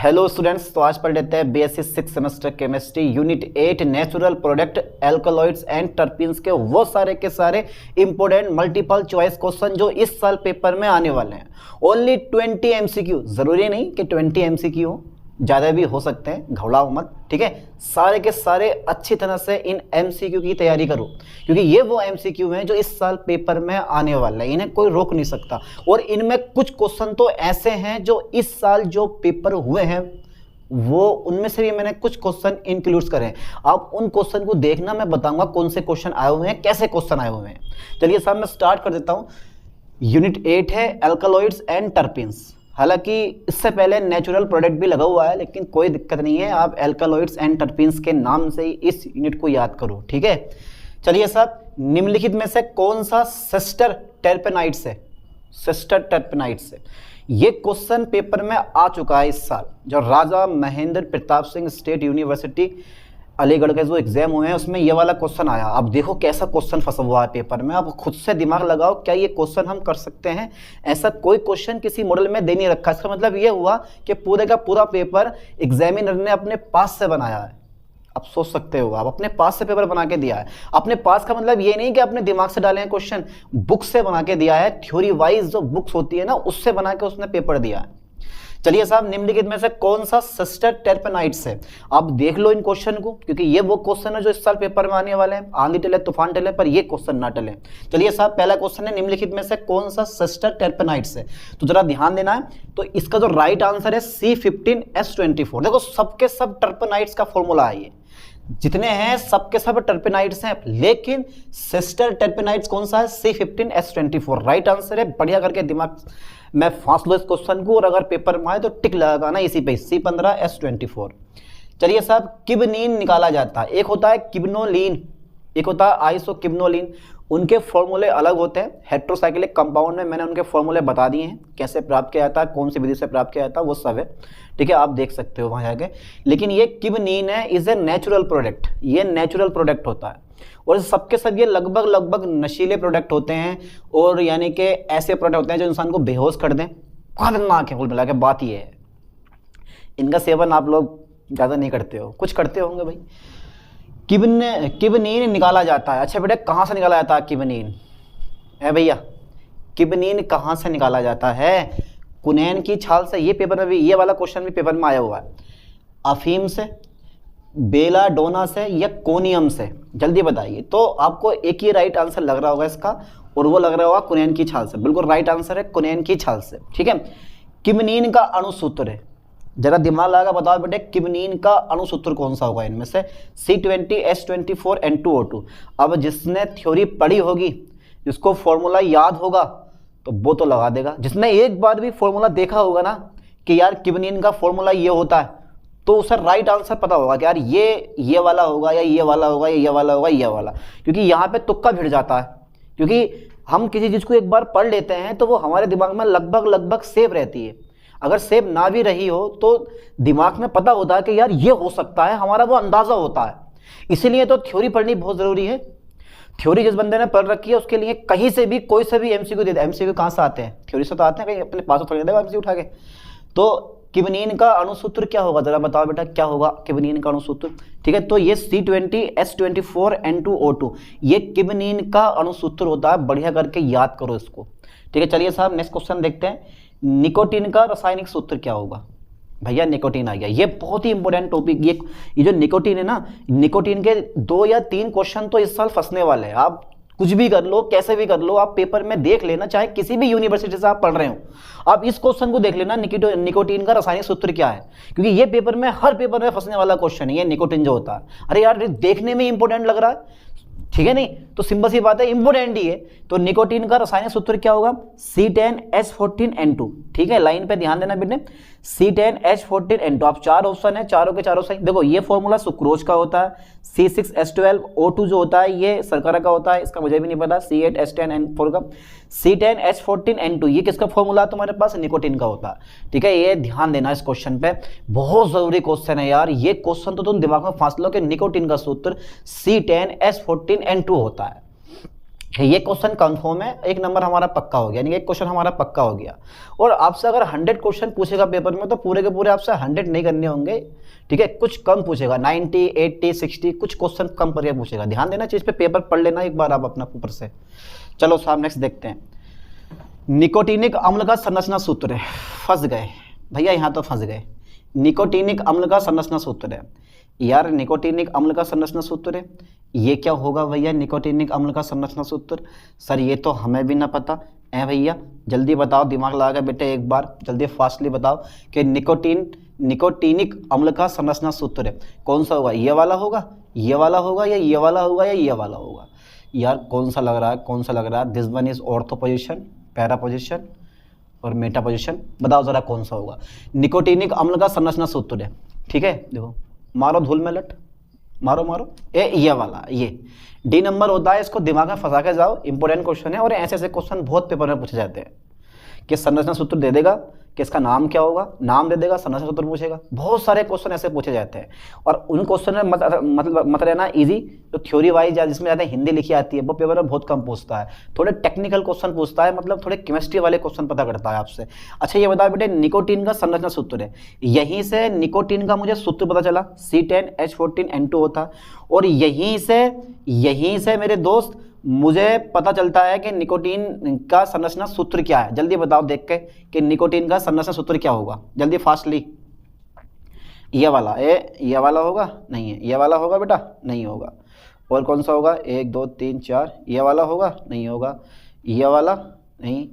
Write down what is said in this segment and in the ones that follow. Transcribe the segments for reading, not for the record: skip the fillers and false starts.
Hello students, तो आज पढ़ लेते हैं BSc 6 semester chemistry unit 8 natural product alkaloids and terpenes के वो सारे के सारे इंपॉर्टेंट मल्टीपल चॉइस क्वेश्चन जो इस साल पेपर में आने वाले हैं। ओनली 20 एमसीक्यू, जरूरी नहीं कि 20 एमसीक्यू हो, ज़्यादा भी हो सकते हैं, घबराओ मत, ठीक है। सारे के सारे अच्छी तरह से इन एमसीक्यू की तैयारी करो, क्योंकि ये वो एमसीक्यू हैं जो इस साल पेपर में आने वाला है, इन्हें कोई रोक नहीं सकता। और इनमें कुछ क्वेश्चन तो ऐसे हैं जो इस साल जो पेपर हुए हैं वो उनमें से भी मैंने कुछ क्वेश्चन इंक्लूड करे हैं। आप उन क्वेश्चन को देखना, मैं बताऊंगा कौन से क्वेश्चन आए हुए हैं, कैसे क्वेश्चन आए हुए हैं। चलिए साहब, मैं स्टार्ट कर देता हूँ। यूनिट 8 है एल्कलॉइड्स एंड टर्पीन्स। हालांकि इससे पहले नेचुरल प्रोडक्ट भी लगा हुआ है, लेकिन कोई दिक्कत नहीं है, आप एल्कलॉइड्स एंड टर्पीन्स के नाम से ही इस यूनिट को याद करो, ठीक है। चलिए साहब, निम्नलिखित में से कौन सा सिस्टर टर्पेनाइड्स है? सिस्टर टर्पेनाइड्स है, ये क्वेश्चन पेपर में आ चुका है इस साल। जो राजा महेंद्र प्रताप सिंह स्टेट यूनिवर्सिटी अलीगढ़ के जो एग्जाम हुए हैं उसमें ये वाला क्वेश्चन आया। अब देखो कैसा क्वेश्चन फंसा हुआ है पेपर में, आप खुद से दिमाग लगाओ, क्या ये क्वेश्चन हम कर सकते हैं? ऐसा कोई क्वेश्चन किसी मॉडल में दे नहीं रखा। इसका मतलब ये हुआ कि पूरे का पूरा पेपर एग्जामिनर ने अपने पास से बनाया है। आप सोच सकते हो, आप अपने पास से पेपर बना के दिया है। अपने पास का मतलब ये नहीं कि अपने दिमाग से डाले हैं क्वेश्चन, बुक से बना के दिया है। थ्योरी वाइज जो बुक्स होती है ना, उससे बना के उसने पेपर दिया है। चलिए साहब, निम्नलिखित में से कौन सा सिस्टर टर्पेनाइड्स है? आप देख लो इन क्वेश्चन को, क्योंकि ये वो क्वेश्चन है जो इस साल पेपर में आने वाले हैं। आंधी टले तूफान टले पर ये क्वेश्चन ना टले। चलिए साहब, पहला क्वेश्चन है निम्नलिखित में से कौन सा सिस्टर टर्पेनाइड्स है? तो जरा ध्यान देना है। तो इसका जो राइट आंसर है C15H24। देखो सबके सब टर्पेनाइड्स का फॉर्मूला है, ये जितने हैं सबके सब टर्पेनाइड्स हैं, लेकिन सिस्टर टर्पेनाइड्स कौन सा है? C15H24 राइट आंसर है। बढ़िया करके दिमाग में फांस लो इस क्वेश्चन को, और अगर पेपर में आए तो टिक लगाना इसी पे, C15H24। चलिए साहब, किबनीन निकाला जाता है। एक होता है किब्नोलीन, एक होता है आइसोकिब्नोलीन। उनके फॉर्मूले अलग होते हैं। हेट्रोसाइक्लिक कंपाउंड में मैंने उनके फॉर्मूले बता दिए हैं, कैसे प्राप्त किया जाता है, कौन सी विधि से प्राप्त किया जाता है, वो सब है, ठीक है, आप देख सकते हो वहाँ जाके। लेकिन ये किबनीन है, इज ए नेचुरल प्रोडक्ट, ये नेचुरल प्रोडक्ट होता है। और सबके सब ये लगभग नशीले प्रोडक्ट होते हैं, और यानी कि ऐसे प्रोडक्ट होते हैं जो इंसान को बेहोश कर दें। खतरनाक है कुल मिला के, बात ये है। इनका सेवन आप लोग ज़्यादा नहीं करते हो, कुछ करते होंगे भाई। किबनीन निकाला जाता है। अच्छा बेटा, कहाँ से निकाला जाता है किबनीन? है भैया, किबनीन कहाँ से निकाला जाता है? कुनैन की छाल से। ये पेपर में भी, ये वाला क्वेश्चन भी पेपर में आया हुआ है। अफीम से, बेलाडोना से, या कोनियम से? जल्दी बताइए। तो आपको एक ही राइट आंसर लग रहा होगा इसका, और वो लग रहा होगा कुनैन की छाल से। बिल्कुल राइट आंसर है कुनैन की छाल से, ठीक है। किबनीन का अणुसूत्र है, जरा दिमाग लगा बताओ बेटे, किबनीन का अणुसूत्र कौन सा होगा इनमें से? C20H24N2O2। अब जिसने थ्योरी पढ़ी होगी, जिसको फॉर्मूला याद होगा, तो वो तो लगा देगा। जिसने एक बार भी फॉर्मूला देखा होगा ना कि यार किबनीन का फॉर्मूला ये होता है, तो उसे राइट आंसर पता होगा कि यार ये वाला होगा, या ये वाला होगा, या ये वाला होगा, ये वाला। क्योंकि यहाँ पे तुक्का भिड़ जाता है, क्योंकि हम किसी चीज़ को एक बार पढ़ लेते हैं तो वो हमारे दिमाग में लगभग सेव रहती है। अगर सेव ना भी रही हो तो दिमाग में पता होता है कि यार ये हो सकता है, हमारा वो अंदाजा होता है। इसीलिए तो थ्योरी पढ़नी बहुत ज़रूरी है। थ्योरी जिस बंदे ने पढ़ रखी है उसके लिए कहीं से भी कोई से भी एमसीक्यू दे दे। एमसीक्यू कहाँ से आते हैं? थ्योरी से तो आते हैं, कहीं अपने पास थोड़ी देगा एमसीक्यू उठा के। तो किबनीन का अणुसूत्र क्या होगा, जरा बताओ बेटा, क्या होगा किबनीन का अणुसूत्र? ठीक है, तो ये C20H24N2O2 ये किबनीन का अणुसूत्र होता है। बढ़िया करके याद करो इसको, ठीक है। चलिए साहब, नेक्स्ट क्वेश्चन देखते हैं। निकोटीन का रासायनिक सूत्र क्या होगा? भैया निकोटीन आ गया, ये बहुत ही इंपॉर्टेंट टॉपिक। ये जो निकोटीन है ना, निकोटीन के 2 या 3 क्वेश्चन तो इस साल फंसने वाले हैं। आप कुछ भी कर लो, कैसे भी कर लो, आप पेपर में देख लेना, चाहे किसी भी यूनिवर्सिटी से आप पढ़ रहे हो, आप इस क्वेश्चन को देख लेना, निकोटीन का रासायनिक सूत्र क्या है। क्योंकि ये पेपर में, हर पेपर में फंसने वाला क्वेश्चन है ये निकोटीन जो होता है। अरे यार, देखने में इंपॉर्टेंट लग रहा है, ठीक है, नहीं तो सिंपल सी बात है, इंपॉर्टेंट ही है। तो निकोटीन का रासायनिक सूत्र क्या होगा? C10H14N2, ठीक है, लाइन पे ध्यान देना बेटे, C10H14N2। आप 4 ऑप्शन है, चारों के चारों सही। देखो ये फॉर्मूला सुक्रोज का होता है। C6H12O2 जो होता है ये शर्करा का होता है, इसका मुझे भी नहीं पता। C8H10N4 का। C10H14N2 ये किसका फॉर्मूला तुम्हारे पास? निकोटीन का होता है, ठीक है। ये ध्यान देना इस क्वेश्चन पे, बहुत जरूरी क्वेश्चन है यार। ये क्वेश्चन तो तुम दिमाग में फांस लो कि निकोटीन का सूत्र C10H14N2 होता है। ये क्वेश्चन कंफर्म है, एक नंबर हमारा पक्का हो गया, यानी एक क्वेश्चन हमारा पक्का हो गया। और आपसे अगर 100 क्वेश्चन पूछेगा पेपर में तो पूरे के पूरे आपसे 100 नहीं करने होंगे, ठीक है, कुछ कम पूछेगा, 90, 80, 60 कुछ क्वेश्चन कम करके पूछेगा। ध्यान देना चीज पे, पेपर पढ़ लेना एक बार आप अपना ऊपर से। चलो साहब नेक्स्ट देखते हैं। निकोटीनिक अम्ल का संरचना सूत्र है। फंस गए भैया, यहाँ तो फंस गए। निकोटीनिक अम्ल का संरचना सूत्र है यार, निकोटीनिक अम्ल का संरचना सूत्र है, ये क्या होगा भैया निकोटीनिक अम्ल का संरचना सूत्र? सर ये तो हमें भी ना पता है भैया, जल्दी बताओ, दिमाग लगा के बेटे एक बार जल्दी फास्टली बताओ कि निकोटीनिक अम्ल का संरचना सूत्र है कौन सा होगा? ये वाला होगा, ये वाला होगा, या ये वाला होगा, या ये वाला होगा? यार कौन सा लग रहा है, कौन सा लग रहा है? This one is ortho position, para position और मेटा पोजिशन, बताओ जरा कौन सा होगा? निकोटीनिक अम्ल का संरचना सूत्र है, ठीक है, देखो मारो धूल में लट, मारो मारो, ये वाला, ये डी नंबर होता है, इसको दिमाग में फंसा के जाओ, इंपॉर्टेंट क्वेश्चन है। और ऐसे ऐसे क्वेश्चन बहुत पेपर में पूछे जाते हैं कि संरचना सूत्र दे देगा कि इसका नाम क्या होगा, नाम दे देगा, संरचना सूत्र पूछेगा, बहुत सारे क्वेश्चन ऐसे पूछे जाते हैं। और उन क्वेश्चन में मत रहना इजी, जो थ्योरी वाइज या जिसमें ज़्यादा हिंदी लिखी आती है वो पेपर में बहुत कम पूछता है, थोड़े टेक्निकल क्वेश्चन पूछता है, मतलब थोड़े केमिस्ट्री वाले क्वेश्चन पता करता है आपसे। अच्छा ये बताओ बेटे, निकोटीन का संरचना सूत्र है, यहीं से निकोटीन का मुझे सूत्र पता चला, C10H14N2 होता है। और यहीं से मेरे दोस्त मुझे पता चलता है कि निकोटीन का संरचना सूत्र क्या है। जल्दी बताओ देख के कि निकोटीन का संरचना सूत्र क्या होगा, जल्दी फास्टली। ये वाला, ये वाला होगा? नहीं है। ये वाला होगा बेटा? नहीं होगा। और कौन सा होगा? 1 2 3 4, ये वाला होगा? नहीं होगा। ये वाला? नहीं।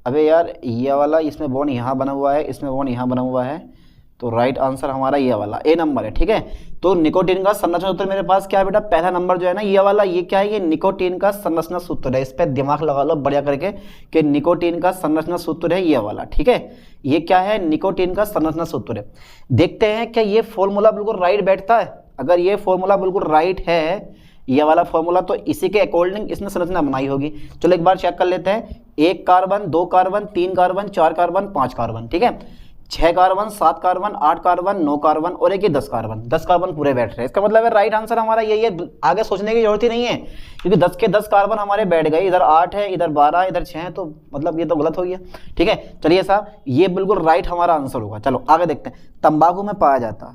अबे यार ये वाला, इसमें बॉन्ड यहाँ बना हुआ है, इसमें बॉन्ड यहाँ बना हुआ है, तो राइट आंसर हमारा ये वाला ए नंबर है, ठीक है। तो निकोटीन का संरचना सूत्र मेरे पास क्या है बेटा? पहला नंबर जो है ना ये वाला, ये क्या है? ये निकोटीन का संरचना सूत्र है। इस पर दिमाग लगा लो बढ़िया करके कि निकोटीन का संरचना सूत्र है ये वाला, ठीक है। ये क्या है? निकोटीन का संरचना सूत्र है। देखते हैं क्या ये फॉर्मूला बिल्कुल राइट बैठता है। अगर ये फॉर्मूला बिल्कुल राइट है, ये वाला फॉर्मूला, तो इसी के अकॉर्डिंग इसने संरचना बनाई होगी। चलो एक बार चेक कर लेते हैं। 1 carbon, 2 carbon, 3 carbon, 4 carbon, 5 carbon, ठीक है। 6 कार्बन, 7 कार्बन, 8 कार्बन, 9 कार्बन और एक 10 कार्बन, 10 कार्बन पूरे बैठ रहे हैं। इसका मतलब है राइट आंसर हमारा यही है, आगे सोचने की जरूरत ही नहीं है, क्योंकि 10 के 10 कार्बन हमारे बैठ गए। इधर 8 है, इधर 12 है, इधर 6 है, तो मतलब ये तो गलत हो गया, ठीक है। चलिए साहब, ये बिल्कुल राइट हमारा आंसर होगा। चलो आगे देखते हैं। तंबाकू में पाया जाता है,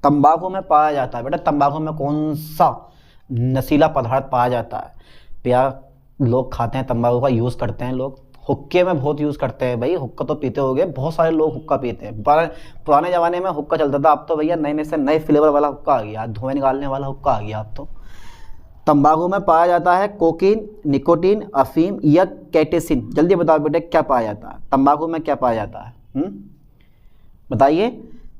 तंबाकू में पाया जाता है बेटा, तंबाकू में कौन सा नशीला पदार्थ पाया जाता है? प्यार लोग खाते हैं, तंबाकू का यूज़ करते हैं लोग, हुक्के में बहुत यूज़ करते हैं भाई। हुक्का तो पीते होगे, बहुत सारे लोग हुक्का पीते हैं। पुराने ज़माने में हुक्का चलता था, अब तो भैया नए नए से नए फ्लेवर वाला हुक्का आ गया, धुएं निकालने वाला हुक्का आ गया अब तो। तंबाकू में पाया जाता है कोकीन, निकोटीन, अफीम या कैटेसिन। जल्दी बताओ बेटे क्या पाया जाता है तंबाकू में? क्या पाया जाता है बताइए।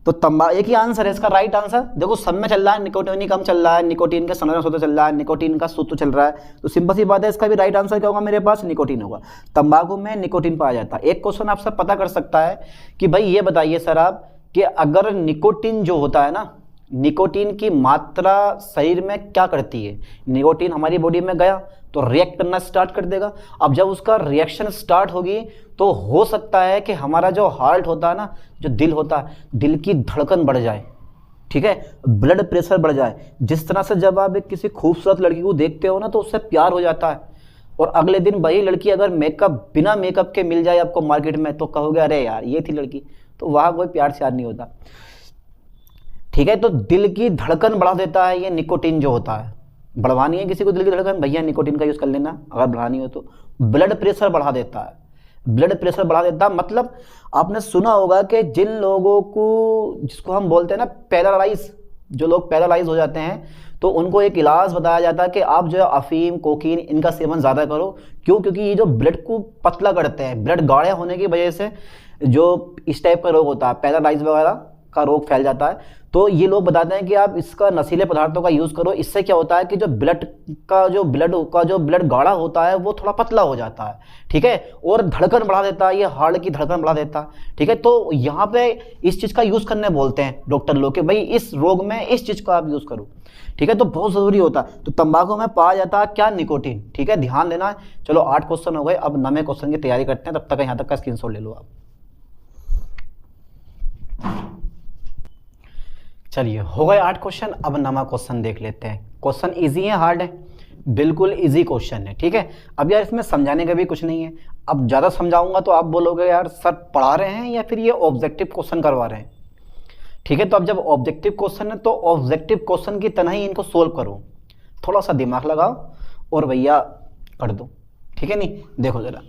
तो एक ही आंसर है इसका राइट आंसर। देखो सब में चल रहा है, निकोटीन कम चल रहा है, निकोटीन का संरचना सूत्र चल रहा है, निकोटीन का सूत्र चल रहा है, तो सिंपल सी बात है, इसका भी राइट आंसर क्या होगा मेरे पास? निकोटीन होगा। तंबाकू में निकोटीन पाया जाता है। एक क्वेश्चन आपसे पता कर सकता है कि भाई ये बताइए सर आप कि अगर निकोटीन जो होता है ना, निकोटीन की मात्रा शरीर में क्या करती है? निकोटीन हमारी बॉडी में गया तो रिएक्ट करना स्टार्ट कर देगा। अब जब उसका रिएक्शन स्टार्ट होगी तो हो सकता है कि हमारा जो हार्ट होता है ना, जो दिल होता है, दिल की धड़कन बढ़ जाए, ठीक है, ब्लड प्रेशर बढ़ जाए। जिस तरह से जब आप एक किसी खूबसूरत लड़की को देखते हो ना तो उससे प्यार हो जाता है, और अगले दिन वही लड़की अगर मेकअप बिना मेकअप के मिल जाए आपको मार्केट में तो कहोगे अरे यार ये थी लड़की, तो वहाँ कोई प्यार श्यार नहीं होता, ठीक है। तो दिल की धड़कन बढ़ा देता है ये निकोटीन जो होता है। बढ़वानी है किसी को दिल की धड़कन, भैया निकोटीन का यूज़ कर लेना अगर बढ़ानी हो तो। ब्लड प्रेशर बढ़ा देता है, ब्लड प्रेशर बढ़ा देता है, मतलब आपने सुना होगा कि जिन लोगों को, जिसको हम बोलते हैं ना पैरालाइज, जो लोग पैरालाइज हो जाते हैं, तो उनको एक इलाज बताया जाता है कि आप जो है अफीम, कोकीन इनका सेवन ज़्यादा करो। क्यों? क्योंकि ये जो ब्लड को पतला करते हैं, ब्लड गाढ़े होने की वजह से जो इस टाइप का रोग होता है, पैरालाइज वगैरह का रोग फैल जाता है। तो ये लोग बताते हैं कि आप इसका नशीले पदार्थों का यूज़ करो। इससे क्या होता है कि जो ब्लड गाढ़ा होता है वो थोड़ा पतला हो जाता है, ठीक है, और धड़कन बढ़ा देता है, ये हार्ट की धड़कन बढ़ा देता है, ठीक है। तो यहाँ पे इस चीज़ का यूज़ करने बोलते हैं डॉक्टर लोग कि भाई इस रोग में इस चीज़ का आप यूज़ करो, ठीक है। तो बहुत ज़रूरी होता है। तो तंबाकू में पाया जाता है क्या? निकोटीन, ठीक है, ध्यान देना। चलो 8 क्वेश्चन हो गए, अब 9वें क्वेश्चन की तैयारी करते हैं, तब तक यहाँ तक का स्क्रीनशॉट ले लो आप। चलिए हो गए 8 क्वेश्चन, अब 9वां क्वेश्चन देख लेते हैं। क्वेश्चन इजी है हार्ड है? बिल्कुल इजी क्वेश्चन है, ठीक है। अब यार इसमें समझाने का भी कुछ नहीं है। अब ज़्यादा समझाऊंगा तो आप बोलोगे यार सर पढ़ा रहे हैं या फिर ये ऑब्जेक्टिव क्वेश्चन करवा रहे हैं, ठीक है। तो अब जब ऑब्जेक्टिव क्वेश्चन है तो ऑब्जेक्टिव क्वेश्चन की तरह ही इनको सोल्व करो, थोड़ा सा दिमाग लगाओ और भैया कर दो, ठीक है। नहीं देखो जरा,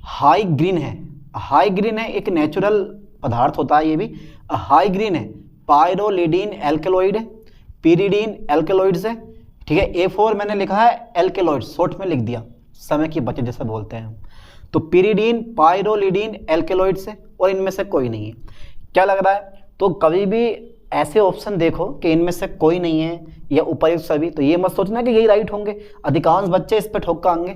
हाई ग्रीन है, हाई ग्रीन है एक नेचुरल पदार्थ होता है, ये भी हाई ग्रीन है, पायरोलिडीन एल्केलॉइड है, पिरिडीन एल्केलॉइड्स है, ठीक है। A4 मैंने लिखा है एल्केलॉइड, शॉर्ट में लिख दिया, समय की बचत जैसे बोलते हैं हम। तो पिरिडीन पायरोलिडीन एल्केलॉइड्स है और इनमें से कोई नहीं है। क्या लग रहा है? तो कभी भी ऐसे ऑप्शन देखो कि इनमें से कोई नहीं है या उपर्युक्त सभी, तो ये मत सोचना कि यही राइट होंगे। अधिकांश बच्चे इस पे ठोक आएंगे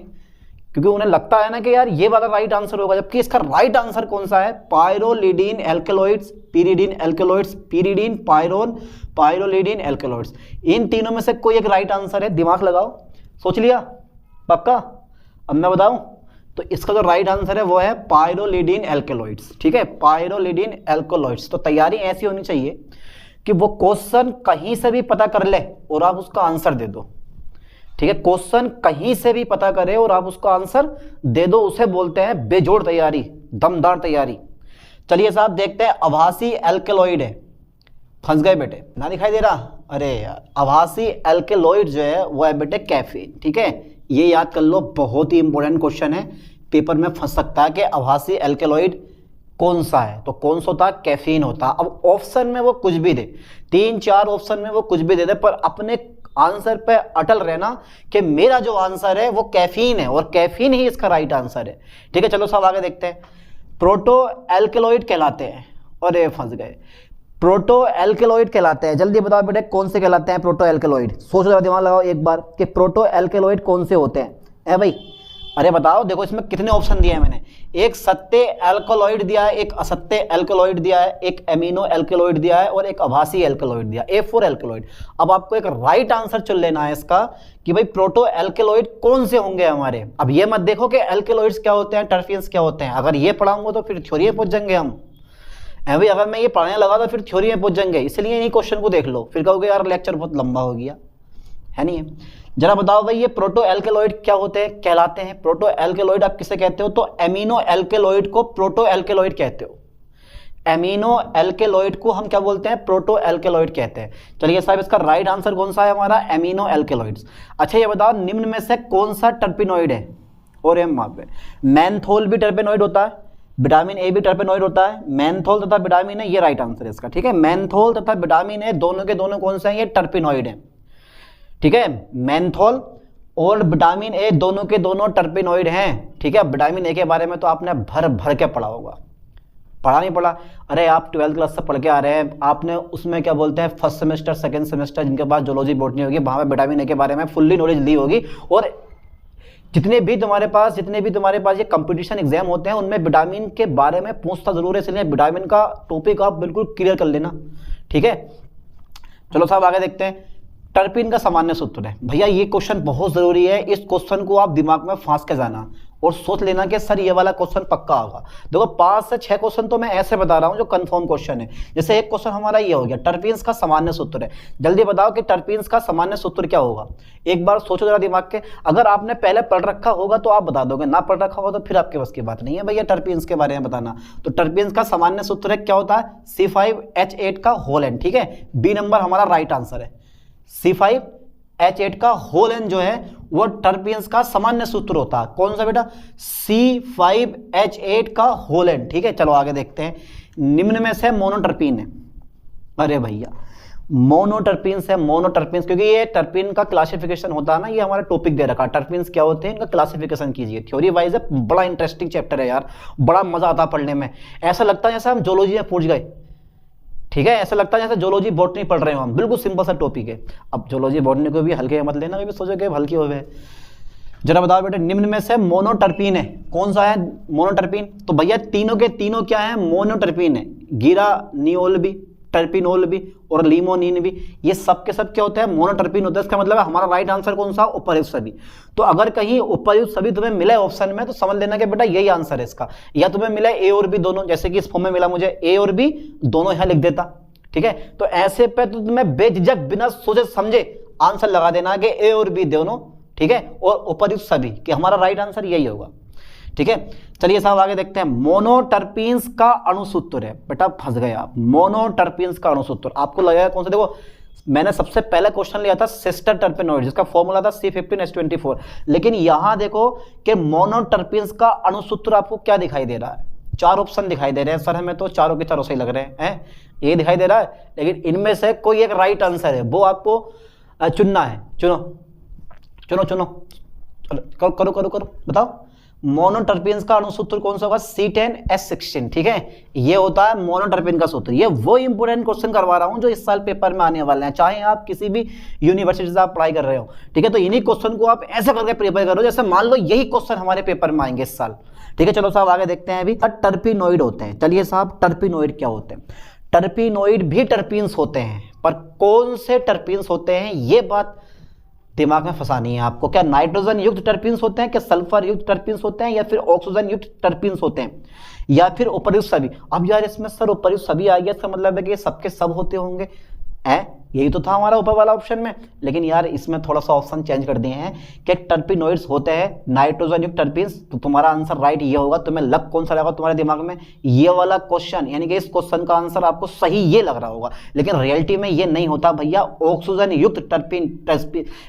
क्योंकि उन्हें लगता है ना कि यार ये वाला राइट आंसर होगा, जबकि इसका राइट आंसर कौन सा है? Pyrrolidine alkaloids, pyridine alkaloids, pyridine pyrone pyrrolidine alkaloids. इन तीनों में से कोई एक राइट आंसर है, दिमाग लगाओ। सोच लिया पक्का? अब मैं बताऊं तो इसका जो राइट आंसर है वो है पायरोलिडीन एल्केलॉइड्स, ठीक है, पायरोलिडीन एल्केलॉइड्स। तो तैयारी ऐसी होनी चाहिए कि वो क्वेश्चन कहीं से भी पता कर ले और आप उसका आंसर दे दो, ठीक है। क्वेश्चन कहीं से भी पता करे और आप उसका आंसर दे दो, उसे बोलते हैं बेजोड़ तैयारी, दमदार तैयारी। चलिए साहब देखते हैं, आभासी एल्केलॉइड है, फंस गए बेटे, ना दिखाई दे रहा? अरे यार, आभासी एल्केलॉइड जो है वो है बेटे कैफीन, ठीक है। ये याद कर लो, बहुत ही इंपॉर्टेंट क्वेश्चन है, पेपर में फंस सकता है कि आभासी एल्केलॉइड कौन सा है, तो कौन सा होता? कैफीन होता। अब ऑप्शन में वो कुछ भी दे, 3-4 ऑप्शन में वो कुछ भी दे दे, पर अपने आंसर पे अटल रहना कि मेरा जो आंसर है वो कैफीन है और कैफीन ही इसका राइट आंसर है, ठीक है। चलो सब आगे देखते हैं। प्रोटो एल्केलॉइड कहलाते हैं, और ये फंस गए, प्रोटो एल्केलॉइड कहलाते हैं। जल्दी बताओ बेटे कौन से कहलाते हैं प्रोटो एल्केलॉइड? सोचो जरा, दिमाग लगाओ एक बार कि प्रोटो एल्केलॉइड कौन से होते हैं। है भाई? अरे बताओ, देखो इसमें कितने ऑप्शन दिए हैं मैंने, एक सत्य एल्केलॉइड दिया है, एक असत्य एल्केलॉइड दिया है, एक एमिनो एल्केलॉइड दिया है और एक आभासी एल्केलॉइड दिया, A4 एल्केलॉइड। अब आपको एक राइट आंसर चुन लेना है इसका कि भाई प्रोटो एल्केलॉइड कौन से होंगे हमारे। अब ये मत देखो कि एल्केलॉइड्स क्या होते हैं, टर्पीन्स क्या होते हैं, अगर ये पढ़ाऊंगा तो फिर थ्योरी में पहुंच जाएंगे हम। भाई अगर मैं ये पढ़ाने लगा तो फिर थ्योरी में पहुंच जाएंगे, इसलिए इन्हीं क्वेश्चन को देख लो, फिर कहोगे यार लेक्चर बहुत लंबा हो गया, है नहीं है। जरा बताओ भाई ये प्रोटो एल्केलॉइड क्या होते हैं, कहलाते हैं? प्रोटो एल्केलॉइड आप किसे कहते हो? तो एमिनो एल्केलॉइड को प्रोटो एल्केलॉइड कहते हो। एमिनो एल्केलॉइड को हम क्या बोलते हैं? प्रोटो एल्केलॉइड कहते हैं। चलिए साहब, इसका राइट आंसर कौन सा है हमारा? Amino alkaloids. अच्छा ये बताओ, निम्न में से कौन सा टर्पिनॉइड है? और मेंथोल भी टर्पिनॉइड होता है, विटामिन ए भी टर्पेनॉइड होता है, मेंथोल तथा विटामिन ए, ये राइट आंसर है इसका, ठीक है। मेंथोल तथा विटामिन ए दोनों के दोनों कौन से हैं? ये टर्पेनॉइड हैं, ठीक है। मेंथोल और विटामिन ए दोनों के दोनों टर्पेनॉइड हैं, ठीक है। विटामिन ए के बारे में तो आपने भर भर के पढ़ा होगा, पढ़ा नहीं पढ़ा? अरे आप 12th क्लास से पढ़ के आ रहे हैं, आपने उसमें क्या बोलते हैं फर्स्ट सेमेस्टर सेकंड सेमेस्टर जिनके पास जूलॉजी बॉटनी होगी वहां पे विटामिन ए के बारे में फुल्ली नॉलेज ली होगी। और जितने भी तुम्हारे पास ये कंपटीशन एग्जाम होते हैं उनमें विटामिन के बारे में पूछता जरूर है, इसलिए विटामिन का टॉपिक आप बिल्कुल क्लियर कर लेना, ठीक है। चलो साहब आगे देखते हैं। टर्पिन का सामान्य सूत्र है। भैया ये क्वेश्चन बहुत जरूरी है, इस क्वेश्चन को आप दिमाग में फांस के जाना और सोच लेना कि सर ये वाला क्वेश्चन पक्का होगा। देखो 5 से 6 क्वेश्चन तो मैं ऐसे बता रहा हूं जो कंफर्म क्वेश्चन है। जैसे एक क्वेश्चन हमारा ये हो गया, टर्पीन्स का सामान्य सूत्र है। जल्दी बताओ कि टर्पीन्स का सामान्य सूत्र क्या होगा? एक बार सोचो जरा दिमाग के, अगर आपने पहले पढ़ रखा होगा तो आप बता दोगे, ना पढ़ रखा होगा तो फिर आपके बस की बात नहीं है भैया टर्पीन्स के बारे में बताना। तो टर्पीन्स का सामान्य सूत्र क्या होता है? C5H8 का होल एन, ठीक है। बी नंबर हमारा राइट आंसर है। C5H8 का होल एन जो है वो टर्पीन्स का सामान्य सूत्र होता है। कौन सा बेटा? C5H8 का होल एन, ठीक है। चलो आगे देखते हैं। निम्न में से मोनोटर्पीन है। अरे भैया मोनोटर्पीन्स है, मोनोटर्पीन्स, क्योंकि ये टर्पीन का क्लासिफिकेशन होता है ना, ये हमारा टॉपिक दे रखा है, टर्पीन्स क्या होते हैं इनका क्लासिफिकेशन कीजिए। थ्योरी वाइज है, बड़ा इंटरेस्टिंग चैप्टर है यार, बड़ा मजा आता है पढ़ने में। ऐसा लगता है जैसे हम जूलॉजी में पहुंच गए, ठीक है। ऐसा लगता है जैसे जूलॉजी बॉटनी पढ़ रहे हो हम, बिल्कुल सिंपल सा टॉपिक है। अब जूलॉजी बॉटनी को भी हल्के मत लेना, भी सोचोगे हल्के हो गए। जरा बताओ बेटे निम्न में से मोनोटर्पीन है, कौन सा है मोनोटर्पीन? तो भैया तीनों के तीनों क्या है? मोनोटर्पीन है। गिरानियोल भी, टर्पिनोल भी और लिमोनिन भी, ये सब के सब क्या होते हैं? मोनोटर्पीन होता है। इसका मतलब है हमारा राइट आंसर कौन सा? उपर्युक्त सभी। तो अगर कहीं उपर्युक्त सभी तुम्हें मिले ऑप्शन में तो समझ लेना कि बेटा यही आंसर है इसका। या तुम्हें मिला ए और बी दोनों, जैसे कि इस फॉर्म में मिला मुझे ए और बी दोनों यहां लिख देता, ठीक है। तो ऐसे पे तो तुम्हें बेझिझक बिना सोचे समझे आंसर लगा देना कि ए और बी दोनों, ठीक है, और उपर्युक्त सभी, कि हमारा राइट आंसर यही होगा। ठीक है, चलिए साहब आगे देखते हैं। मोनोटर्पीन्स का अणुसूत्र है, बेटा फंस गए आप। मोनोटर्पीन्स का अणुसूत्र आपको लगेगा कौन सा? देखो मैंने सबसे पहले क्वेश्चन लिया था सिस्टर टर्पेनोइड, जिसका फॉर्मूला था C15H24, लेकिन यहां देखो कि मोनोटर्पीन्स का अणुसूत्र आपको क्या दिखाई दे रहा है? 4 ऑप्शन दिखाई दे रहे हैं सर, हमें तो चारों की चारों सही लग रहे हैं, ये दिखाई दे रहा है, लेकिन इनमें से कोई एक राइट आंसर है, वो आपको चुनना है। चुनो चुनो चुनो, करो करो करो करो, बताओ मोनोटर्पीन्स का अणुसूत्र कौन सा होगा? C10H16। ठीक है, ये होता है मोनोटर्पीन का सूत्र। ये वो इंपोर्टेंट क्वेश्चन करवा रहा हूं जो इस साल पेपर में आने वाले हैं, चाहे आप किसी भी यूनिवर्सिटी से आप पढ़ाई कर रहे हो। ठीक है, तो इन्हीं क्वेश्चन को आप ऐसे करके प्रिपेयर करो जैसे मान लो यही क्वेश्चन हमारे पेपर में आएंगे इस साल। ठीक है, चलो साहब आगे देखते हैं। अभी टर्पिनोइड होते हैं, चलिए साहब टर्पिनोइड क्या होते हैं? टर्पिनोइड भी टर्पीन्स होते हैं, पर कौन से टर्पीन्स होते हैं ये बात दिमाग में फंसानी है आपको। क्या नाइट्रोजन युक्त टर्पीन्स होते हैं, क्या सल्फर युक्त टर्पीन्स होते हैं, या फिर ऑक्सीजन युक्त टर्पीन्स होते हैं, या फिर उपर्युक्त सभी? अब यार इसमें सर उपर्युक्त सभी आ गया, इसका मतलब है कि ये सबके सब होते होंगे, यही तो था हमारा ऊपर वाला ऑप्शन में। लेकिन यार इसमें थोड़ा सा ऑप्शन चेंज कर दिए हैं कि टर्पिनोइड्स होते हैं नाइट्रोजन युक्त टर्पीन्स, तो तुम्हारा आंसर राइट ये होगा। तुम्हें लग कौन सा लगा तुम्हारे दिमाग में? ये वाला क्वेश्चन, यानी कि इस क्वेश्चन का आंसर आपको सही ये लग रहा होगा, लेकिन रियलिटी में ये नहीं होता भैया। ऑक्सीजन युक्त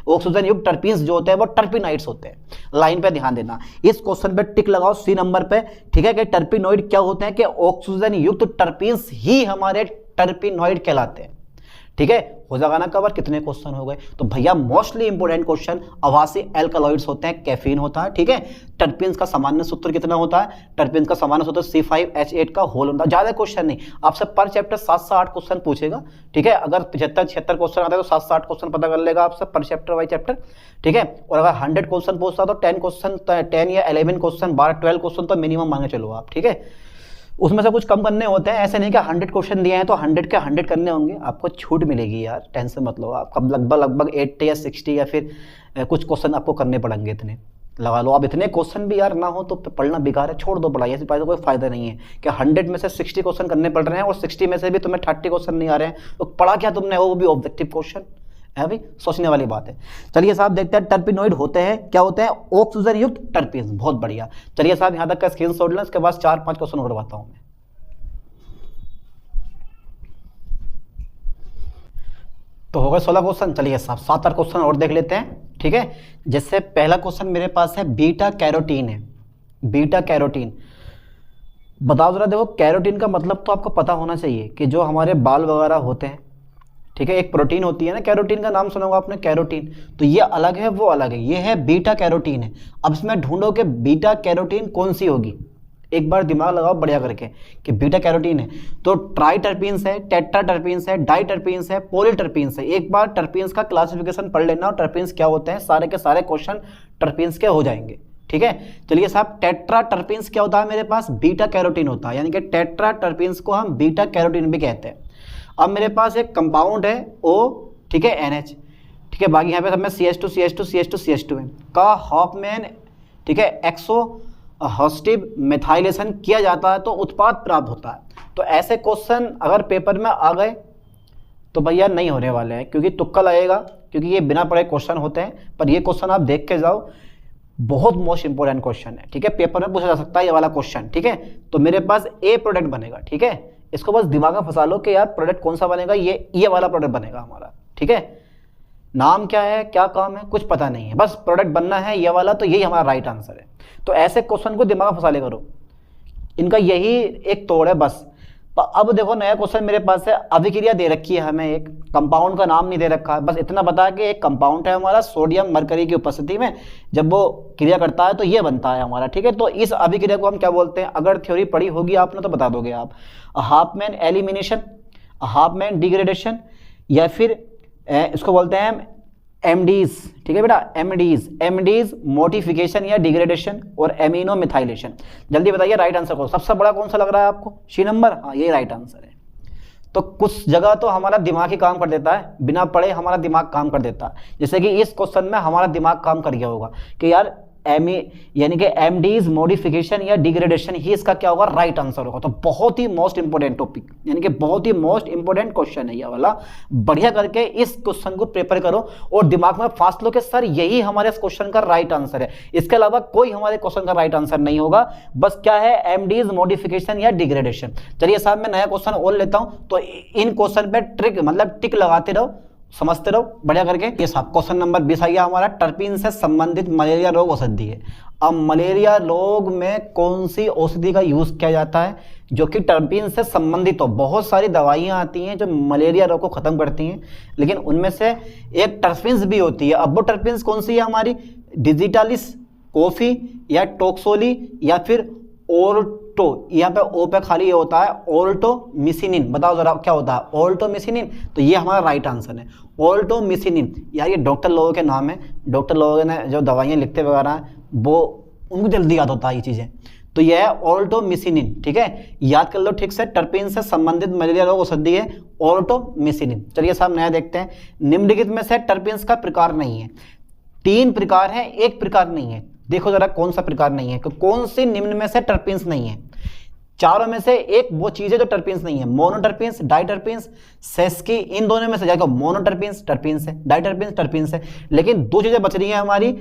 ऑक्सीजन युक्त टर्पीन्स जो होते हैं वो टर्पिनाइड्स होते हैं। लाइन पे ध्यान देना, इस क्वेश्चन पे टिक लगाओ C नंबर पे। ठीक है, कि टर्पिनोइड क्या होते हैं? कि ऑक्सीजन युक्त टर्पीन्स ही हमारे टर्पिनोइड कहलाते हैं। ठीक है, हो जाएगा ना कवर? कितने क्वेश्चन हो गए? तो भैया मोस्टली इंपोर्टेंट क्वेश्चन आभासी एल्कलॉइड्स होते हैं, कैफीन होता है। ठीक है, टर्पीन्स का सामान्य सूत्र कितना होता है? टर्पीन्स का सामान्य सूत्र C5H8 का होल होता है। ज्यादा क्वेश्चन नहीं, आपसे पर चैप्टर 7 से 8 क्वेश्चन पूछेगा। ठीक है, अगर 75-76 क्वेश्चन आता है तो 7 से 8 क्वेश्चन पता कर लेगा आपसे पर चैप्टर बाई चैप्टर। ठीक है, और अगर 100 क्वेश्चन पूछता तो 10 या 11 क्वेश्चन, 12-12 क्वेश्चन तो मिनिमम मांगे चलो आप। ठीक है, उसमें से कुछ कम करने होते हैं, ऐसे नहीं कि 100 क्वेश्चन दिए हैं तो 100 के 100 करने होंगे। आपको छूट मिलेगी यार, टेंशन मत लो। आप कब लगभग 80 या 60 या फिर कुछ क्वेश्चन आपको करने पड़ेंगे, इतने लगा लो। अब इतने क्वेश्चन भी यार ना हो तो पढ़ना बेकार है, छोड़ दो पढ़ाई, ऐसी पढ़ाई का कोई फायदा नहीं है कि 100 में से 60 क्वेश्चन करने पड़ रहे हैं और 60 में से भी तुम्हें 30 क्वेश्चन नहीं आ रहे हैं, तो पढ़ा क्या तुमने? वो भी ऑब्जेक्टिव क्वेश्चन है भाई, सोचने वाली बात है। चलिए साहब देखते हैं टर्पिनोइड होते हैं क्या होते हैं? ऑक्सीजन युक्त टर्पीन्स। बहुत बढ़िया, चलिए साहब यहाँ तक का स्क्रीनशॉट लें, इसके बाद 4-5 क्वेश्चन और करवाता हूँ मैं। तो हो गए 16 क्वेश्चन। चलिए साहब 7-8 क्वेश्चन और देख लेते हैं। ठीक है, जैसे पहला क्वेश्चन मेरे पास है बीटा कैरोटीन है। बीटा कैरोटीन बताओ जरा। देखो कैरोटीन का मतलब तो आपको पता होना चाहिए कि जो हमारे बाल वगैरह होते हैं, ठीक है, एक प्रोटीन होती है ना, कैरोटीन का नाम सुना होगा आपने, कैरोटीन। तो ये अलग है, वो अलग है, ये है बीटा कैरोटीन है। अब इसमें ढूंढो कि बीटा कैरोटीन कौन सी होगी, एक बार दिमाग लगाओ बढ़िया करके कि बीटा कैरोटीन है तो ट्राई टर्पीन्स है, टेट्रा टर्पीन्स है, डाई टर्पीन्स है, पोली टर्पीन्स है। एक बार टर्पीन्स का क्लासिफिकेशन पढ़ लेना और टर्पीन्स क्या होते हैं, सारे के सारे क्वेश्चन टर्पीन्स के हो जाएंगे। ठीक है, चलिए साहब टेट्रा टर्पीन्स क्या होता है मेरे पास? बीटा कैरोटीन होता है, यानी कि टेट्रा टर्पीन्स को हम बीटा कैरोटीन भी कहते हैं। अब मेरे पास एक कंपाउंड है O, ठीक है, NH, ठीक है, बाकी यहाँ पे सब में CH2 है का हॉफमैन, ठीक है, एक्सो हॉस्टिव मेथाइलेशन किया जाता है तो उत्पाद प्राप्त होता है। तो ऐसे क्वेश्चन अगर पेपर में आ गए तो भैया नहीं होने वाले हैं, क्योंकि तुक्का लगेगा, क्योंकि ये बिना पढ़े क्वेश्चन होते हैं। पर ये क्वेश्चन आप देख के जाओ, बहुत मोस्ट इंपोर्टेंट क्वेश्चन है। ठीक है, पेपर में पूछा जा सकता है ये वाला क्वेश्चन। ठीक है, तो मेरे पास ए प्रोडक्ट बनेगा। ठीक है, इसको बस दिमाग में फंसा लो कि यार प्रोडक्ट कौन सा बनेगा, ये वाला प्रोडक्ट बनेगा हमारा। ठीक है, नाम क्या है, क्या काम है, कुछ पता नहीं है, बस प्रोडक्ट बनना है ये वाला, तो यही हमारा राइट आंसर है। तो ऐसे क्वेश्चन को दिमाग में फंसा ले करो, इनका यही एक तोड़ है बस। अब देखो नया क्वेश्चन मेरे पास है, अभिक्रिया दे रखी है हमें, एक कंपाउंड का नाम नहीं दे रखा है, बस इतना बता कि एक कंपाउंड है हमारा सोडियम मरकरी की उपस्थिति में, जब वो क्रिया करता है तो ये बनता है हमारा। ठीक है, तो इस अभिक्रिया को हम क्या बोलते हैं? अगर थ्योरी पढ़ी होगी आपने तो बता दोगे आप, हाफमैन एलिमिनेशन, हाफमैन डिग्रेडेशन, या फिर इसको बोलते हैं एमडीज। ठीक है बेटा, एमडीज मोडिफिकेशन या डिग्रेडेशन, और एमिनो मिथाइलेशन। जल्दी बताइए राइट आंसर को, सबसे बड़ा कौन सा लग रहा है आपको? C नंबर, हाँ ये राइट आंसर है। तो कुछ जगह तो हमारा दिमाग ही काम कर देता है, बिना पढ़े हमारा दिमाग काम कर देता है। जैसे कि इस क्वेश्चन में हमारा दिमाग काम कर गया होगा कि यार यानी कि एमडीज मॉडिफिकेशन या डिग्रेडेशन ही इसका क्या होगा, राइट आंसर होगा। तो बहुत ही मोस्ट इंपोर्टेंट टॉपिक, यानी कि बहुत ही मोस्ट इंपोर्टेंट क्वेश्चन है ये वाला। बढ़िया करके इस क्वेश्चन को प्रिपेयर करो और दिमाग में फास्ट लो कि सर यही हमारे इस क्वेश्चन का राइट आंसर है, इसके अलावा कोई हमारे क्वेश्चन का राइट आंसर नहीं होगा। बस क्या है, एमडीज मॉडिफिकेशन या डिग्रेडेशन। चलिए साहब मैं नया क्वेश्चन और लेता हूं, तो इन क्वेश्चन पे ट्रिक मतलब टिक लगाते रहो, समझते रहो बढ़िया करके। ये साहब क्वेश्चन नंबर 20 आ गया हमारा, टर्पीन से संबंधित मलेरिया रोग औषधि है। अब मलेरिया रोग में कौन सी औषधि का यूज किया जाता है जो कि टर्पीन से संबंधित हो। बहुत सारी दवाइयां आती हैं जो मलेरिया रोग को खत्म करती हैं, लेकिन उनमें से एक टर्पीन्स भी होती है। अब वो टर्पीन्स कौन सी है हमारी, डिजिटालिस, कॉफी या टोक्सोली या फिर ओर्टो, यहाँ पे ओ पे खाली ये होता है ओर्टोमिसिनिन। बताओ जरा क्या होता है ओर्टोमिसिनिन, तो ये हमारा राइट आंसर है ओर्टोमिसिनिन। यार ये डॉक्टर लोगों के नाम है, डॉक्टर लोगों ने जो दवाइयाँ लिखते वगैरह हैं वो उनको जल्दी याद होता है ये चीज़ें, तो यह है ओर्टोमिसिनिन। ठीक है, याद कर लो ठीक से, टर्पीन से संबंधित मलेरिया रोग औषधि है ओर्टोमिसिनिन। चलिए साहब नया देखते हैं, निम्नलिखित में से टर्पीन्स का प्रकार नहीं है। 3 प्रकार है, एक प्रकार नहीं है। देखो जरा कौन सा प्रकार नहीं है, कौन सी निम्न में से टर्पीन्स नहीं है। चारों में से एक वो चीज है जो टर्पीन्स नहीं है, मोनोटर्पीन्स, डाइटर्पीन्स, सेस्की। इन दोनों में से जाएगा मोनोटर्पीन्स टर्पीन्स है, डाइटर्पीन्स टर्पीन्स है। लेकिन 2 चीजें बच रही हैं हमारी,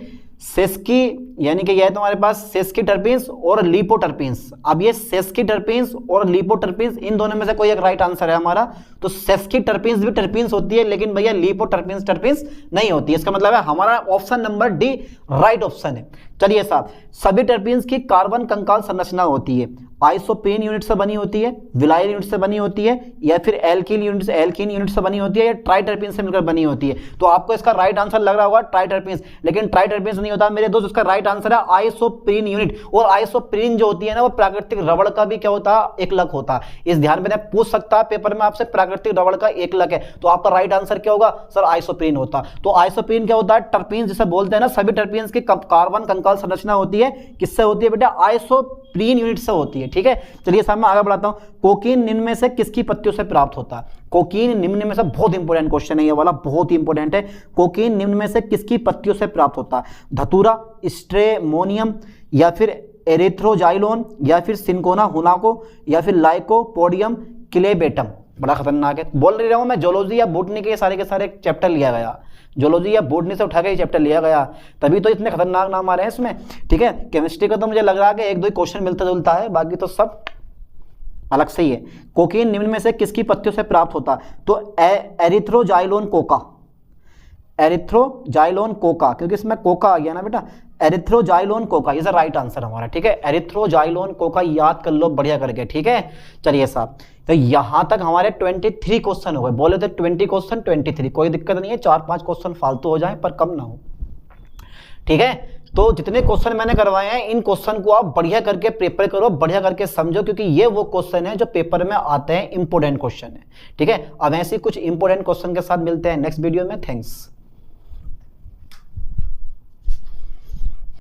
सेस्की यानी कि यह है तुम्हारे पास सेस्की टर्पीन्स और लिपोटर्पीन्स। अब ये सेस्की टर्पीन्स और लिपोटर्पीन्स इन दोनों में से कोई एक राइट आंसर है हमारा। तो सेस्की टर्पीन्स भी टर्पीन्स होती है, लेकिन भैया लिपोटर्पीन्स टर्पीन्स नहीं होती है। इसका मतलब है हमारा option number D right option है। चलिए साहब, सभी टर्पीन्स की कार्बन कंकाल संरचना होती है, आइसोप्रीन यूनिट से बनी होती है, विलाइल यूनिट से बनी होती है, या फिर एल्कीन यूनिट से बनी होती है, या ट्राइटर्पीन से मिलकर बनी होती है। तो आपको इसका राइट आंसर लग रहा होगा ट्राइटर्पीन्स, लेकिन ट्राइटर्पीन्स नहीं होता मेरे दोस्त, उसका राइट आंसर है आइसोप्रीन यूनिट। और आइसोप्रीन जो होती है ना, वो प्राकृतिक रबड़ का भी क्या होता है, एकलक होता है। इस ध्यान में पूछ सकता है पेपर में आपसे, प्राकृतिक रबड़ का एकलक है, तो आपका राइट आंसर क्या होगा सर, आइसोप्रीन होता। तो आइसोप्रीन क्या होता है, टर्पीन जिसे बोलते हैं ना, सभी टर्पीन्स की कार्बन कंकाल संरचना होती है, किससे होती है बेटा, आइसोप्रीन यूनिट से होती है। ठीक है, चलिए साहब मैं आगे बढ़ाता हूं। कोकीन निम्न में से किसकी पत्तियों से प्राप्त होता है। कोकीन निम्न में से, बहुत इंपॉर्टेंट क्वेश्चन है ये वाला, बहुत ही इंपॉर्टेंट है। कोकीन निम्न में से किसकी पत्तियों से प्राप्त होता है, धतूरा, स्ट्रेमोनियम, या फिर एरिथ्रोजाइलोन, या फिर सिंकोना हुनाको, या फिर लाइकोपोडियम क्लेबेटम। बड़ा खतरनाक है, बोल नहीं रहा हूं मैं, जोलॉजी या बॉटनी के सारे चैप्टर लिया गया, जोलॉजी या बॉटनी से उठा के चैप्टर लिया गया, तभी तो इतने खतरनाक नाम आ रहे हैं इसमें। ठीक है, केमिस्ट्री का तो मुझे लग रहा है कि 1-2 क्वेश्चन मिलता जुलता है, बाकी तो सब अलग से ही है। कोकीन निम्न में से किसकी पत्तियों से प्राप्त होता है, तो एरिथ्रोजाइलोन कोका, एरिथ्रोजाइलोन कोका, क्योंकि इसमें कोका आ गया ना बेटा, एरिथ्रोजाइलोन कोका इज राइट आंसर हमारा। ठीक है, एरिथ्रोजाइलोन कोका याद कर लो बढ़िया करके। ठीक है, चलिए साहब, तो यहां तक हमारे 23 क्वेश्चन हो गए। बोले थे 20 क्वेश्चन, 23, कोई दिक्कत नहीं है, 4-5 क्वेश्चन फालतू हो जाए पर कम ना हो। ठीक है, तो जितने क्वेश्चन मैंने करवाए हैं, इन क्वेश्चन को आप बढ़िया करके प्रिपेयर करो, बढ़िया करके समझो, क्योंकि ये वो क्वेश्चन है जो पेपर में आते हैं, इंपोर्टेंट क्वेश्चन है। ठीक है, अब ऐसे कुछ इंपोर्टेंट क्वेश्चन के साथ मिलते हैं नेक्स्ट वीडियो में। थैंक्स।